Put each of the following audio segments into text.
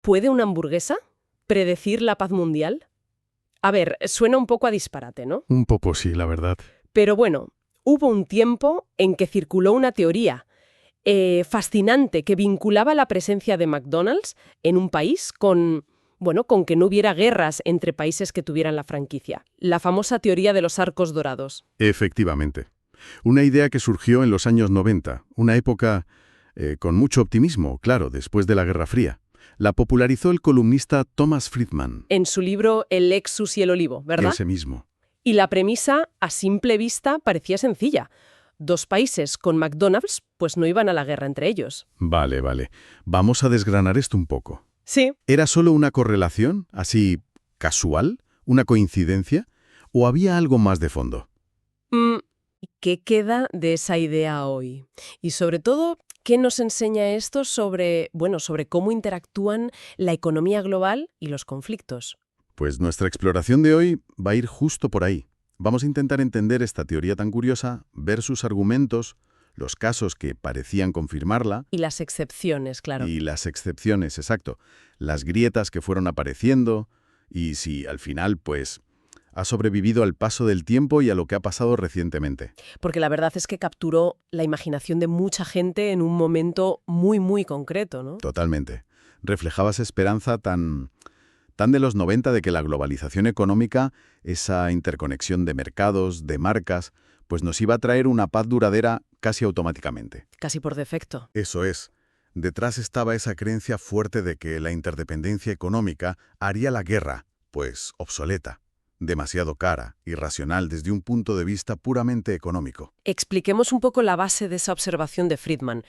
¿Puede una hamburguesa predecir la paz mundial? A ver, suena un poco a disparate, ¿no? Un poco sí, la verdad. Pero bueno, hubo un tiempo en que circuló una teoría fascinante que vinculaba la presencia de McDonald's en un país con que no hubiera guerras entre países que tuvieran la franquicia. La famosa teoría de los arcos dorados. Efectivamente. Una idea que surgió en los años 90, una época con mucho optimismo, claro, después de la Guerra Fría. La popularizó el columnista Thomas Friedman. En su libro El Lexus y el Olivo, ¿verdad? Ese mismo. Y la premisa, a simple vista, parecía sencilla. Dos países con McDonald's, pues no iban a la guerra entre ellos. Vale. Vamos a desgranar esto un poco. Sí. ¿Era solo una correlación, así casual, una coincidencia, o había algo más de fondo? ¿Qué queda de esa idea hoy? Y sobre todo, ¿qué nos enseña esto sobre cómo interactúan la economía global y los conflictos? Pues nuestra exploración de hoy va a ir justo por ahí. Vamos a intentar entender esta teoría tan curiosa, ver sus argumentos, los casos que parecían confirmarla. Y las excepciones, claro. Y las excepciones, exacto. Las grietas que fueron apareciendo y si al final, pues, ha sobrevivido al paso del tiempo y a lo que ha pasado recientemente. Porque la verdad es que capturó la imaginación de mucha gente en un momento muy, muy concreto, ¿no? Totalmente. Reflejaba esa esperanza tan de los 90 de que la globalización económica, esa interconexión de mercados, de marcas, pues nos iba a traer una paz duradera casi automáticamente. Casi por defecto. Eso es. Detrás estaba esa creencia fuerte de que la interdependencia económica haría la guerra, pues, obsoleta, demasiado cara, irracional desde un punto de vista puramente económico. Expliquemos un poco la base de esa observación de Friedman,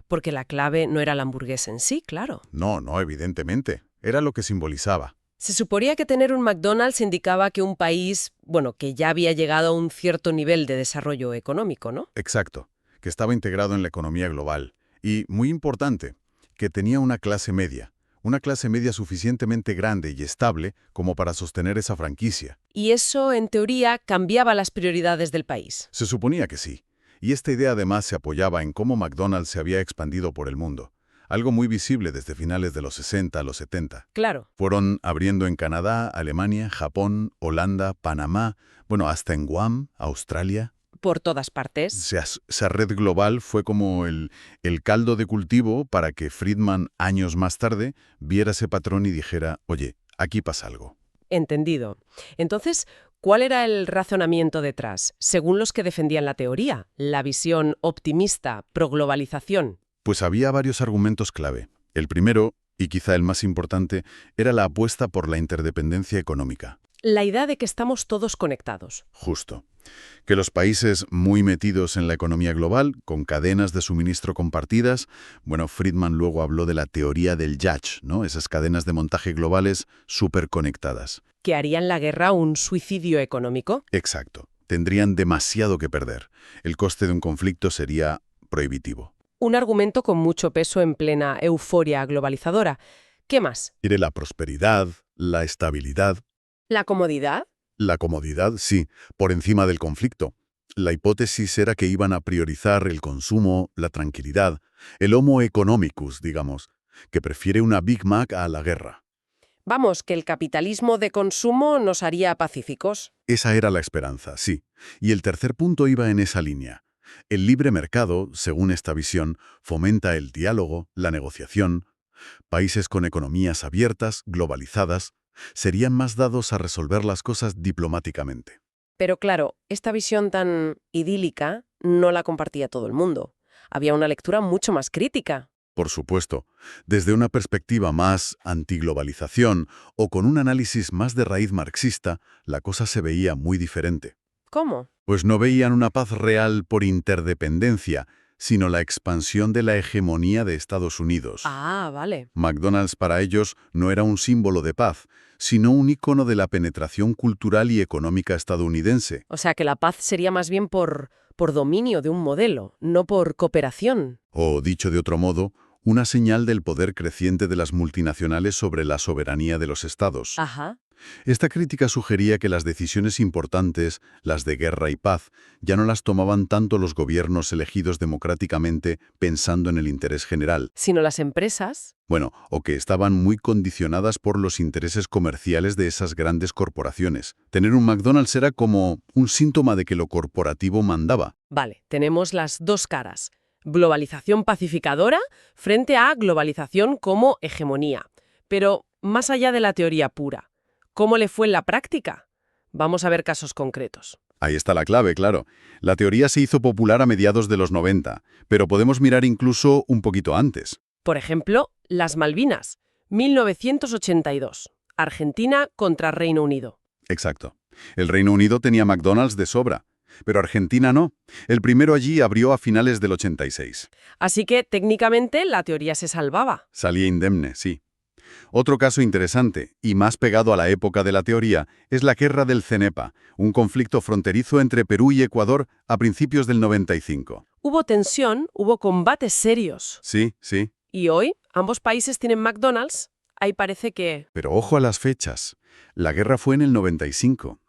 porque la clave no era la hamburguesa en sí, claro. No, evidentemente. Era lo que simbolizaba. Se suponía que tener un McDonald's indicaba que un país, que ya había llegado a un cierto nivel de desarrollo económico, ¿no? Exacto, que estaba integrado en la economía global. Y, muy importante, que tenía una clase media suficientemente grande y estable como para sostener esa franquicia. Y eso, en teoría, cambiaba las prioridades del país. Se suponía que sí. Y esta idea además se apoyaba en cómo McDonald's se había expandido por el mundo. Algo muy visible desde finales de los 60 a los 70. Claro. Fueron abriendo en Canadá, Alemania, Japón, Holanda, Panamá, hasta en Guam, Australia. Por todas partes. Esa red global fue como el caldo de cultivo para que Friedman, años más tarde, viera ese patrón y dijera, oye, aquí pasa algo. Entendido. Entonces, ¿cuál era el razonamiento detrás? Según los que defendían la teoría, la visión optimista, pro-globalización. Pues había varios argumentos clave. El primero, y quizá el más importante, era la apuesta por la interdependencia económica. La idea de que estamos todos conectados. Justo. Que los países muy metidos en la economía global, con cadenas de suministro compartidas, Friedman luego habló de la teoría del Yatch, ¿no? Esas cadenas de montaje globales superconectadas. ¿Que harían la guerra un suicidio económico? Exacto. Tendrían demasiado que perder. El coste de un conflicto sería prohibitivo. Un argumento con mucho peso en plena euforia globalizadora. ¿Qué más? Iré la prosperidad, la estabilidad. ¿La comodidad? La comodidad, sí, por encima del conflicto. La hipótesis era que iban a priorizar el consumo, la tranquilidad, el homo economicus, digamos, que prefiere una Big Mac a la guerra. Vamos, que el capitalismo de consumo nos haría pacíficos. Esa era la esperanza, sí. Y el tercer punto iba en esa línea. El libre mercado, según esta visión, fomenta el diálogo, la negociación. Países con economías abiertas, globalizadas, serían más dados a resolver las cosas diplomáticamente. Pero claro, esta visión tan idílica no la compartía todo el mundo. Había una lectura mucho más crítica. Por supuesto, desde una perspectiva más antiglobalización o con un análisis más de raíz marxista, la cosa se veía muy diferente. ¿Cómo? Pues no veían una paz real por interdependencia, sino la expansión de la hegemonía de Estados Unidos. Ah, vale. McDonald's para ellos no era un símbolo de paz, sino un ícono de la penetración cultural y económica estadounidense. O sea que la paz sería más bien por dominio de un modelo, no por cooperación. O, dicho de otro modo, una señal del poder creciente de las multinacionales sobre la soberanía de los estados. Ajá. Esta crítica sugería que las decisiones importantes, las de guerra y paz, ya no las tomaban tanto los gobiernos elegidos democráticamente pensando en el interés general. Sino las empresas. Bueno, o que estaban muy condicionadas por los intereses comerciales de esas grandes corporaciones. Tener un McDonald's era como un síntoma de que lo corporativo mandaba. Vale, tenemos las dos caras. Globalización pacificadora frente a globalización como hegemonía. Pero más allá de la teoría pura, ¿cómo le fue en la práctica? Vamos a ver casos concretos. Ahí está la clave, claro. La teoría se hizo popular a mediados de los 90, pero podemos mirar incluso un poquito antes. Por ejemplo, las Malvinas, 1982. Argentina contra Reino Unido. Exacto. El Reino Unido tenía McDonald's de sobra, pero Argentina no. El primero allí abrió a finales del 86. Así que, técnicamente, la teoría se salvaba. Salía indemne, sí. Otro caso interesante, y más pegado a la época de la teoría, es la guerra del Cenepa, un conflicto fronterizo entre Perú y Ecuador a principios del 95. Hubo tensión, hubo combates serios. Sí, sí. Y hoy, ambos países tienen McDonald's. Ahí parece que... Pero ojo a las fechas. La guerra fue en el 95.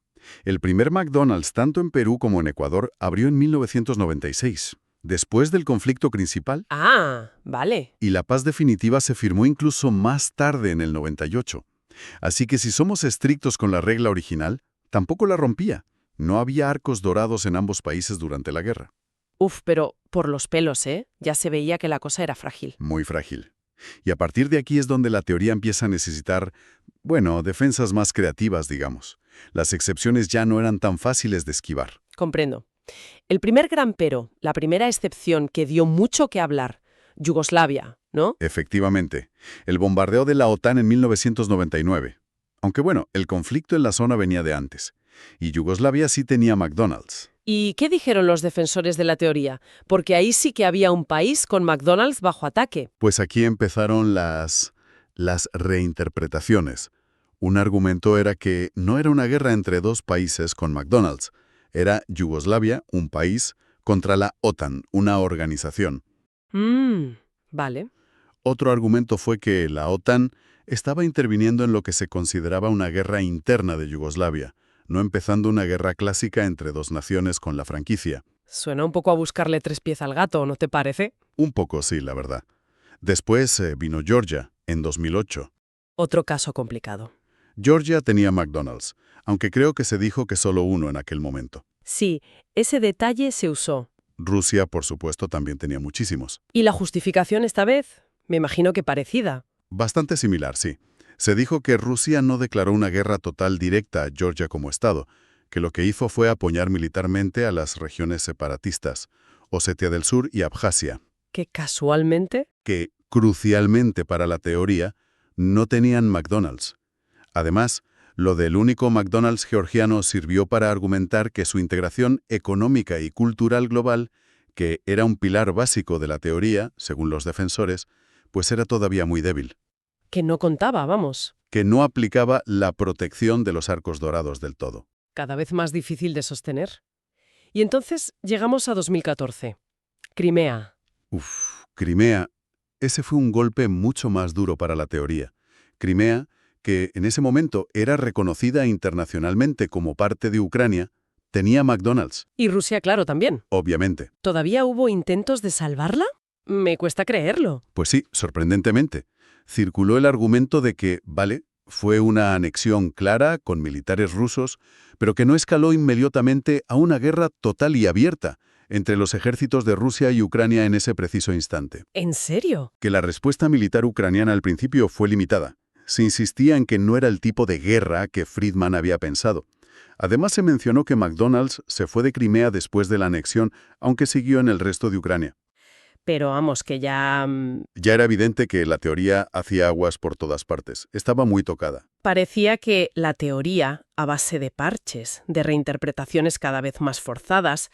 El primer McDonald's, tanto en Perú como en Ecuador, abrió en 1996, después del conflicto principal. Ah, vale. Y la paz definitiva se firmó incluso más tarde, en el 98. Así que si somos estrictos con la regla original, tampoco la rompía. No había arcos dorados en ambos países durante la guerra. Uf, pero por los pelos, ¿eh? Ya se veía que la cosa era frágil. Muy frágil. Y a partir de aquí es donde la teoría empieza a necesitar, bueno, defensas más creativas, digamos. Las excepciones ya no eran tan fáciles de esquivar. Comprendo. El primer gran pero, la primera excepción que dio mucho que hablar, Yugoslavia, ¿no? Efectivamente, el bombardeo de la OTAN en 1999. Aunque bueno, el conflicto en la zona venía de antes. Y Yugoslavia sí tenía McDonald's. ¿Y qué dijeron los defensores de la teoría? Porque ahí sí que había un país con McDonald's bajo ataque. Pues aquí empezaron las reinterpretaciones. Un argumento era que no era una guerra entre dos países con McDonald's. Era Yugoslavia, un país, contra la OTAN, una organización. Vale. Otro argumento fue que la OTAN estaba interviniendo en lo que se consideraba una guerra interna de Yugoslavia, no empezando una guerra clásica entre dos naciones con la franquicia. Suena un poco a buscarle tres pies al gato, ¿no te parece? Un poco sí, la verdad. Después vino Georgia, en 2008. Otro caso complicado. Georgia tenía McDonald's, aunque creo que se dijo que solo uno en aquel momento. Sí, ese detalle se usó. Rusia, por supuesto, también tenía muchísimos. ¿Y la justificación esta vez? Me imagino que parecida. Bastante similar, sí. Se dijo que Rusia no declaró una guerra total directa a Georgia como Estado, que lo que hizo fue apoyar militarmente a las regiones separatistas, Osetia del Sur y Abjasia, Que casualmente... que, crucialmente para la teoría, no tenían McDonald's. Además, lo del único McDonald's georgiano sirvió para argumentar que su integración económica y cultural global, que era un pilar básico de la teoría, según los defensores, pues era todavía muy débil, Que no contaba, vamos. que no aplicaba la protección de los arcos dorados del todo. Cada vez más difícil de sostener. Y entonces llegamos a 2014. Crimea. Crimea, ese fue un golpe mucho más duro para la teoría. Crimea, que en ese momento era reconocida internacionalmente como parte de Ucrania, tenía McDonald's, Y Rusia, claro, también. obviamente. ¿Todavía hubo intentos de salvarla? Me cuesta creerlo. Pues sí, sorprendentemente. Circuló el argumento de que, vale, fue una anexión clara con militares rusos, pero que no escaló inmediatamente a una guerra total y abierta entre los ejércitos de Rusia y Ucrania en ese preciso instante. ¿En serio? Que la respuesta militar ucraniana al principio fue limitada. Se insistía en que no era el tipo de guerra que Friedman había pensado. Además se mencionó que McDonald's se fue de Crimea después de la anexión, aunque siguió en el resto de Ucrania. Pero vamos, que ya... Ya era evidente que la teoría hacía aguas por todas partes. Estaba muy tocada. Parecía que la teoría, a base de parches, de reinterpretaciones cada vez más forzadas,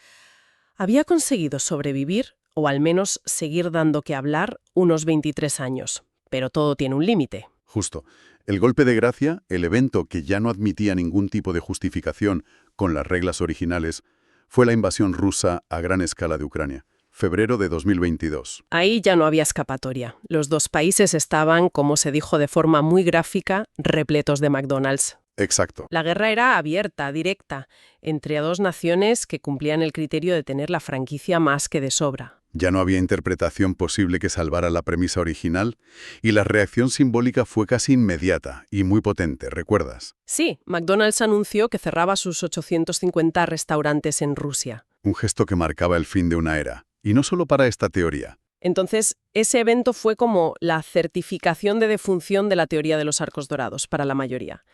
había conseguido sobrevivir, o al menos seguir dando que hablar, unos 23 años. Pero todo tiene un límite. Justo. El golpe de gracia, el evento que ya no admitía ningún tipo de justificación con las reglas originales, fue la invasión rusa a gran escala de Ucrania. Febrero de 2022. Ahí ya no había escapatoria. Los dos países estaban, como se dijo de forma muy gráfica, repletos de McDonald's. Exacto. La guerra era abierta, directa, entre dos naciones que cumplían el criterio de tener la franquicia más que de sobra. Ya no había interpretación posible que salvara la premisa original, y la reacción simbólica fue casi inmediata y muy potente, ¿recuerdas? Sí, McDonald's anunció que cerraba sus 850 restaurantes en Rusia. Un gesto que marcaba el fin de una era. Y no solo para esta teoría. Entonces, ese evento fue como la certificación de defunción de la teoría de los arcos dorados para la mayoría.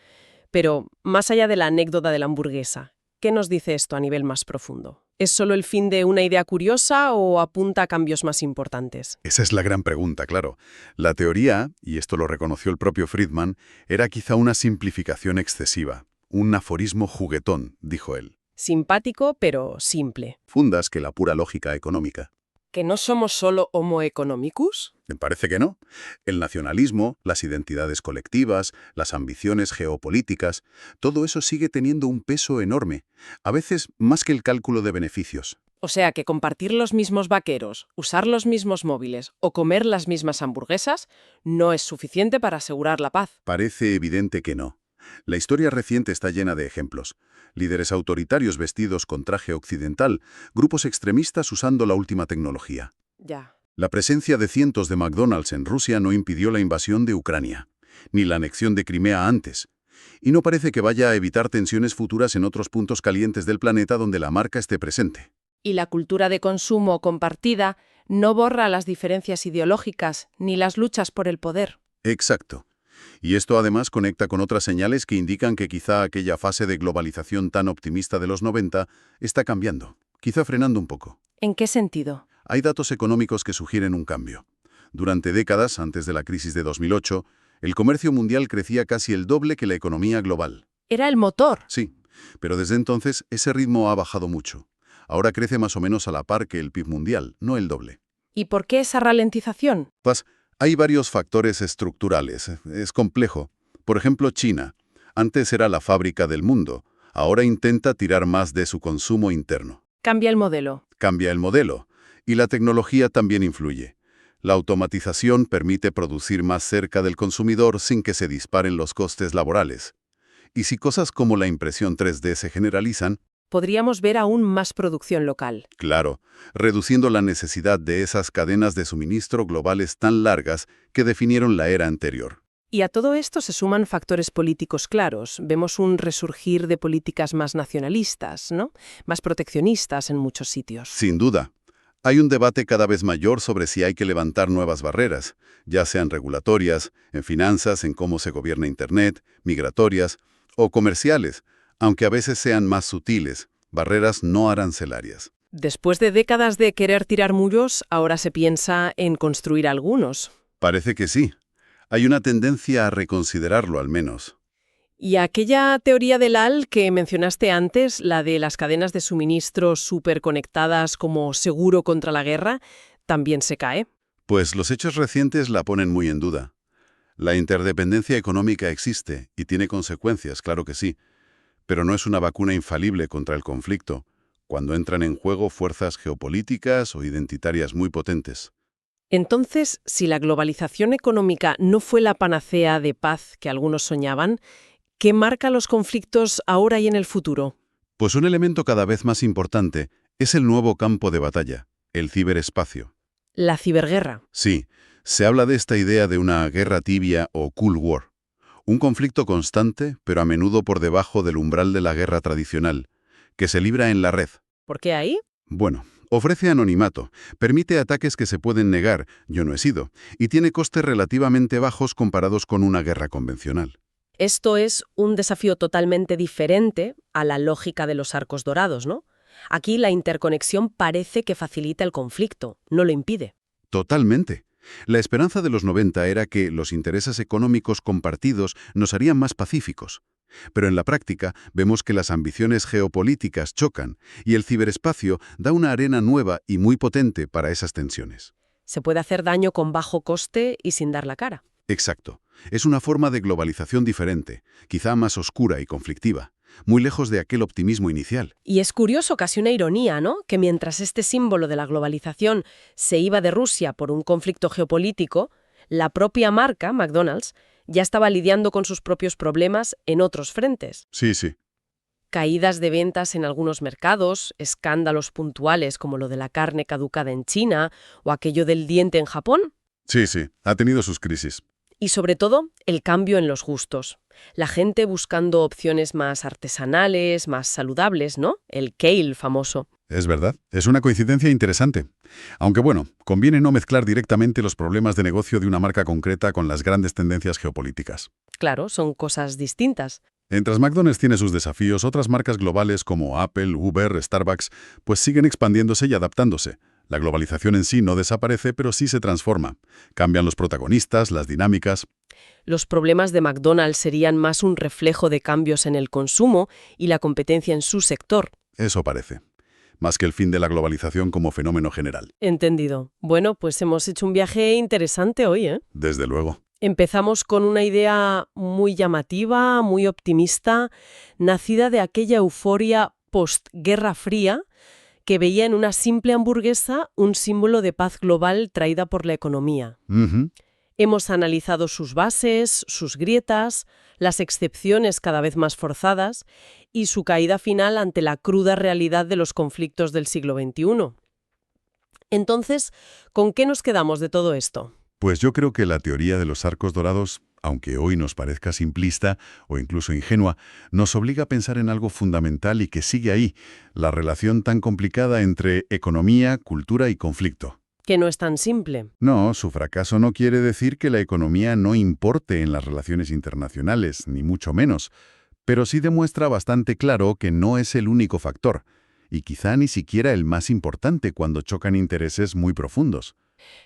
Pero, más allá de la anécdota de la hamburguesa, ¿qué nos dice esto a nivel más profundo? ¿Es solo el fin de una idea curiosa o apunta a cambios más importantes? Esa es la gran pregunta, claro. La teoría, y esto lo reconoció el propio Friedman, era quizá una simplificación excesiva. Un aforismo juguetón, dijo él. Simpático, pero simple. Fundas que la pura lógica económica. ¿Que no somos solo homo economicus? Me parece que no. El nacionalismo, las identidades colectivas, las ambiciones geopolíticas, todo eso sigue teniendo un peso enorme, a veces más que el cálculo de beneficios. O sea que compartir los mismos vaqueros, usar los mismos móviles o comer las mismas hamburguesas no es suficiente para asegurar la paz. Parece evidente que no. La historia reciente está llena de ejemplos. Líderes autoritarios vestidos con traje occidental, grupos extremistas usando la última tecnología. Ya. La presencia de cientos de McDonald's en Rusia no impidió la invasión de Ucrania, ni la anexión de Crimea antes. Y no parece que vaya a evitar tensiones futuras en otros puntos calientes del planeta donde la marca esté presente. Y la cultura de consumo compartida no borra las diferencias ideológicas ni las luchas por el poder. Exacto. Y esto además conecta con otras señales que indican que quizá aquella fase de globalización tan optimista de los 90 está cambiando, quizá frenando un poco. ¿En qué sentido? Hay datos económicos que sugieren un cambio. Durante décadas, antes de la crisis de 2008, el comercio mundial crecía casi el doble que la economía global. Era el motor. Sí, pero desde entonces ese ritmo ha bajado mucho. Ahora crece más o menos a la par que el PIB mundial, no el doble. ¿Y por qué esa ralentización? Pues hay varios factores estructurales. Es complejo. Por ejemplo, China. Antes era la fábrica del mundo. Ahora intenta tirar más de su consumo interno. Cambia el modelo. Cambia el modelo. Y la tecnología también influye. La automatización permite producir más cerca del consumidor sin que se disparen los costes laborales. Y si cosas como la impresión 3D se generalizan, Podríamos ver aún más producción local. claro, reduciendo la necesidad de esas cadenas de suministro globales tan largas que definieron la era anterior. Y a todo esto se suman factores políticos claros. Vemos un resurgir de políticas más nacionalistas, ¿no? Más proteccionistas en muchos sitios. Sin duda. Hay un debate cada vez mayor sobre si hay que levantar nuevas barreras, ya sean regulatorias, en finanzas, en cómo se gobierna Internet, migratorias o comerciales, aunque a veces sean más sutiles, barreras no arancelarias. Después de décadas de querer tirar muros, ahora se piensa en construir algunos. Parece que sí. Hay una tendencia a reconsiderarlo al menos. Y aquella teoría del AL que mencionaste antes, la de las cadenas de suministro superconectadas como seguro contra la guerra, también se cae. Pues los hechos recientes la ponen muy en duda. La interdependencia económica existe y tiene consecuencias, claro que sí, pero no es una vacuna infalible contra el conflicto, cuando entran en juego fuerzas geopolíticas o identitarias muy potentes. Entonces, si la globalización económica no fue la panacea de paz que algunos soñaban, ¿qué marca los conflictos ahora y en el futuro? Pues un elemento cada vez más importante es el nuevo campo de batalla, el ciberespacio. La ciberguerra. Sí, se habla de esta idea de una guerra tibia o Cold War. Un conflicto constante, pero a menudo por debajo del umbral de la guerra tradicional, que se libra en la red. ¿Por qué ahí? Bueno, ofrece anonimato, permite ataques que se pueden negar, yo no he sido, y tiene costes relativamente bajos comparados con una guerra convencional. Esto es un desafío totalmente diferente a la lógica de los arcos dorados, ¿no? Aquí la interconexión parece que facilita el conflicto, no lo impide. Totalmente. La esperanza de los 90 era que los intereses económicos compartidos nos harían más pacíficos. Pero en la práctica vemos que las ambiciones geopolíticas chocan y el ciberespacio da una arena nueva y muy potente para esas tensiones. Se puede hacer daño con bajo coste y sin dar la cara. Exacto. Es una forma de globalización diferente, quizá más oscura y conflictiva, muy lejos de aquel optimismo inicial. Y es curioso, casi una ironía, ¿no? Que mientras este símbolo de la globalización se iba de Rusia por un conflicto geopolítico, la propia marca, McDonald's, ya estaba lidiando con sus propios problemas en otros frentes. Sí, sí. Caídas de ventas en algunos mercados, escándalos puntuales como lo de la carne caducada en China o aquello del diente en Japón, Sí, sí. Ha tenido sus crisis. y sobre todo el cambio en los gustos. La gente buscando opciones más artesanales, más saludables, ¿no? El kale famoso. Es verdad. Es una coincidencia interesante. Aunque bueno, conviene no mezclar directamente los problemas de negocio de una marca concreta con las grandes tendencias geopolíticas. Claro, son cosas distintas. Mientras McDonald's tiene sus desafíos, otras marcas globales como Apple, Uber, Starbucks, pues siguen expandiéndose y adaptándose. La globalización en sí no desaparece, pero sí se transforma. Cambian los protagonistas, las dinámicas. Los problemas de McDonald's serían más un reflejo de cambios en el consumo y la competencia en su sector. Eso parece. Más que el fin de la globalización como fenómeno general. Entendido. Bueno, pues hemos hecho un viaje interesante hoy, ¿eh? Desde luego. Empezamos con una idea muy llamativa, muy optimista, nacida de aquella euforia post-Guerra Fría que veía en una simple hamburguesa un símbolo de paz global traída por la economía. Ujú. Hemos analizado sus bases, sus grietas, las excepciones cada vez más forzadas y su caída final ante la cruda realidad de los conflictos del siglo XXI. Entonces, ¿con qué nos quedamos de todo esto? Pues yo creo que la teoría de los arcos dorados, aunque hoy nos parezca simplista o incluso ingenua, nos obliga a pensar en algo fundamental y que sigue ahí, la relación tan complicada entre economía, cultura y conflicto. Que no es tan simple. No, su fracaso no quiere decir que la economía no importe en las relaciones internacionales, ni mucho menos, pero sí demuestra bastante claro que no es el único factor, y quizá ni siquiera el más importante cuando chocan intereses muy profundos.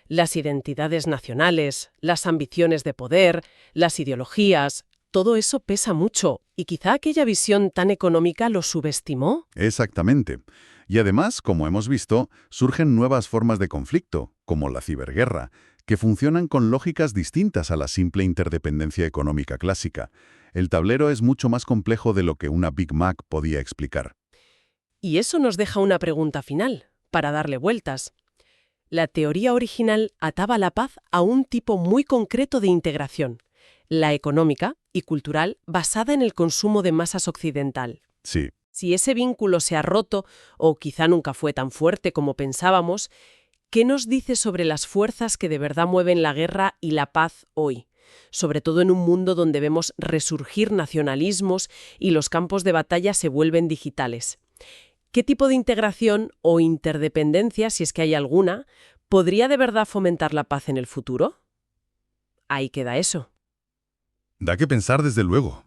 Las identidades nacionales, las ambiciones de poder, las ideologías, todo eso pesa mucho y quizá aquella visión tan económica lo subestimó. Exactamente. Y además, como hemos visto, surgen nuevas formas de conflicto, como la ciberguerra, que funcionan con lógicas distintas a la simple interdependencia económica clásica. El tablero es mucho más complejo de lo que una Big Mac podía explicar. Y eso nos deja una pregunta final, para darle vueltas. La teoría original ataba la paz a un tipo muy concreto de integración, la económica y cultural basada en el consumo de masas occidental. Sí. Si ese vínculo se ha roto, o quizá nunca fue tan fuerte como pensábamos, ¿qué nos dice sobre las fuerzas que de verdad mueven la guerra y la paz hoy? Sobre todo en un mundo donde vemos resurgir nacionalismos y los campos de batalla se vuelven digitales. ¿Qué tipo de integración o interdependencia, si es que hay alguna, podría de verdad fomentar la paz en el futuro? Ahí queda eso. Da que pensar desde luego.